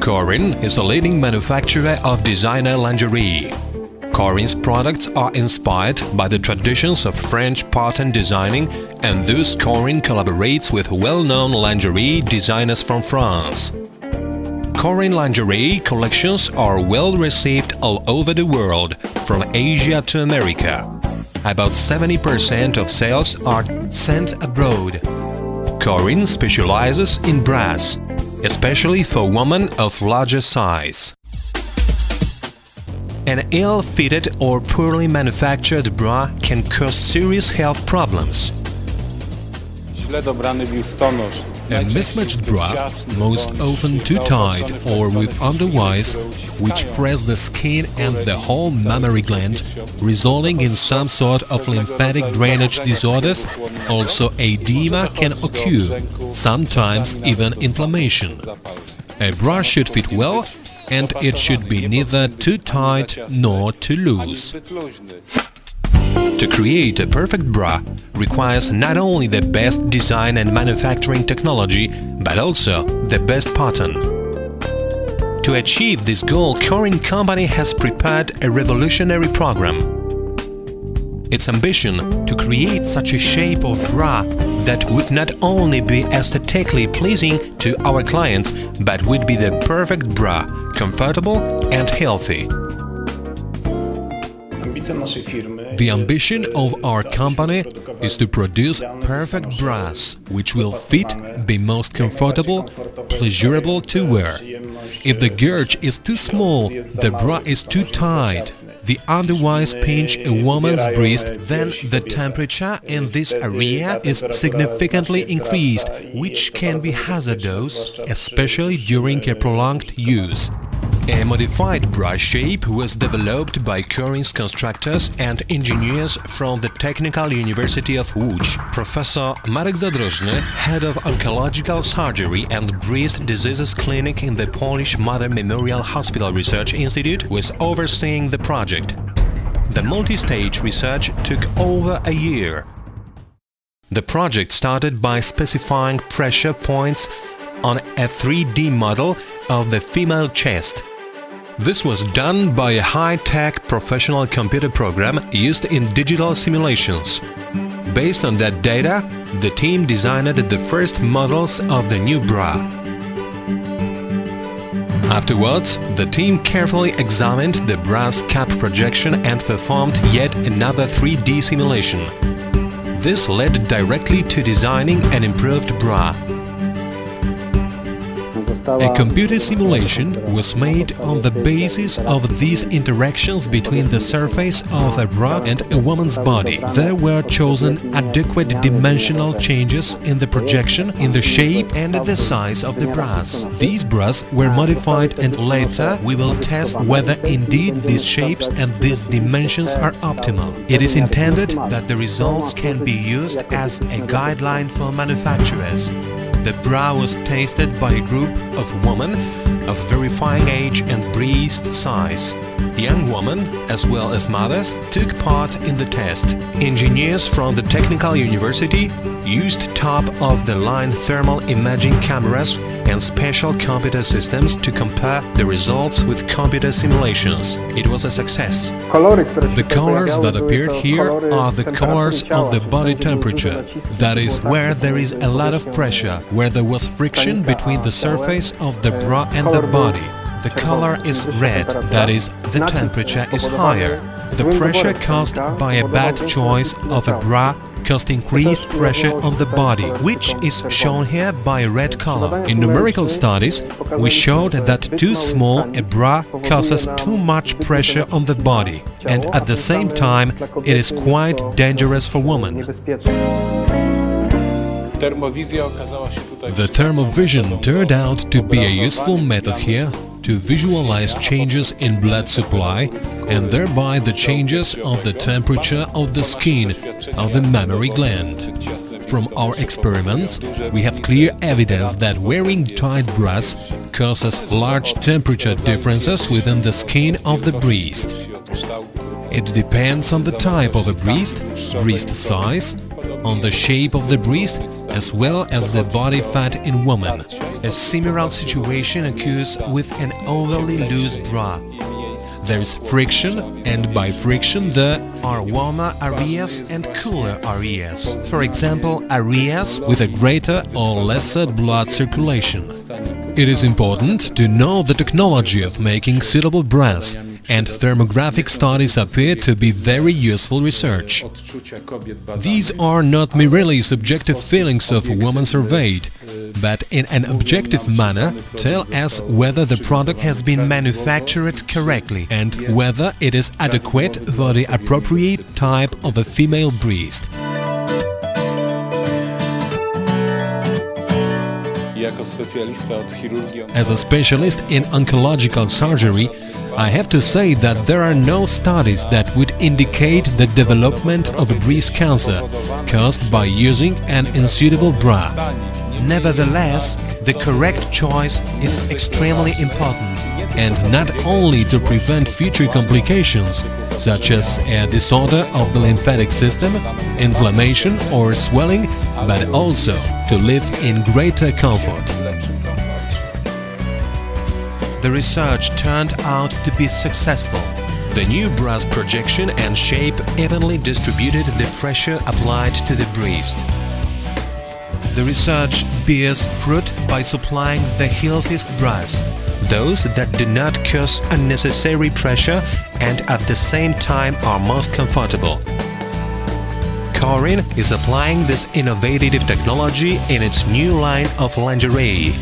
Corin is a leading manufacturer of designer lingerie. Corin's products are inspired by the traditions of French pattern designing, and thus Corin collaborates with well-known lingerie designers from France. Corin lingerie collections are well received all over the world, from Asia to America. About 70% of sales are sent abroad. Corin specializes in bras, especially for women of larger size. An ill-fitted or poorly manufactured bra can cause serious health problems. A mismatched bra, most often too tight or with underwires, which press the skin and the whole mammary gland, resulting in some sort of lymphatic drainage disorders. Also, edema can occur, sometimes even inflammation. A bra should fit well, and it should be neither too tight nor too loose. To create a perfect bra requires not only the best design and manufacturing technology, but also the best pattern. To achieve this goal, Corin Company has prepared a revolutionary program. Its ambition to create such a shape of bra that would not only be aesthetically pleasing to our clients, but would be the perfect bra, comfortable and healthy. The ambition of our company is to produce perfect bras, which will fit, be most comfortable, pleasurable to wear. If the gauge is too small, the bra is too tight, the underwires pinch a woman's breast, then the temperature in this area is significantly increased, which can be hazardous, especially during a prolonged use. A modified bra shape was developed by Corin's constructors and engineers from the Technical University of Łódź. Professor Marek Zadrożny, head of oncological surgery and breast diseases clinic in the Polish Mother Memorial Hospital Research Institute, was overseeing the project. The multi-stage research took over a year. The project started by specifying pressure points on a 3D model of the female chest. This was done by a high-tech professional computer program used in digital simulations. Based on that data, the team designed the first models of the new bra. Afterwards, the team carefully examined the bra's cap projection and performed yet another 3D simulation. This led directly to designing an improved bra. A computer simulation was made on the basis of these interactions between the surface of a bra and a woman's body. There were chosen adequate dimensional changes in the projection, in the shape and the size of the bras. These bras were modified, and later we will test whether indeed these shapes and these dimensions are optimal. It is intended that the results can be used as a guideline for manufacturers. The bra was tested by a group of women of verifying age and breast size. Young women, as well as mothers, took part in the test. Engineers from the Technical University used top-of-the-line thermal imaging cameras and special computer systems to compare the results with computer simulations. It was a success. The colors that appeared here are the colors of the body temperature. That is, where there is a lot of pressure, where there was friction between the surface of the bra and the body. The color is red, that is, the temperature is higher. The pressure caused by a bad choice of a bra caused increased pressure on the body, which is shown here by a red color. In numerical studies, we showed that too small a bra causes too much pressure on the body, and at the same time it is quite dangerous for women. The thermovision turned out to be a useful method here to visualize changes in blood supply and thereby the changes of the temperature of the skin of the mammary gland. From our experiments, we have clear evidence that wearing tight bras causes large temperature differences within the skin of the breast. It depends on the type of the breast size, on the shape of the breast as well as the body fat in women. A similar situation occurs with an overly loose bra. There is friction, and by friction there are warmer areas and cooler areas. For example, areas with a greater or lesser blood circulation. It is important to know the technology of making suitable bras, and thermographic studies appear to be very useful research. These are not merely subjective feelings of a woman surveyed, but in an objective manner tell us whether the product has been manufactured correctly and whether it is adequate for the appropriate type of a female breast. As a specialist in oncological surgery, I have to say that there are no studies that would indicate the development of breast cancer caused by using an unsuitable bra. Nevertheless, the correct choice is extremely important, and not only to prevent future complications, such as a disorder of the lymphatic system, inflammation or swelling, but also to live in greater comfort. The research turned out to be successful. The new bra's projection and shape evenly distributed the pressure applied to the breast. The research bears fruit by supplying the healthiest bras, those that do not cause unnecessary pressure and at the same time are most comfortable. Corin is applying this innovative technology in its new line of lingerie.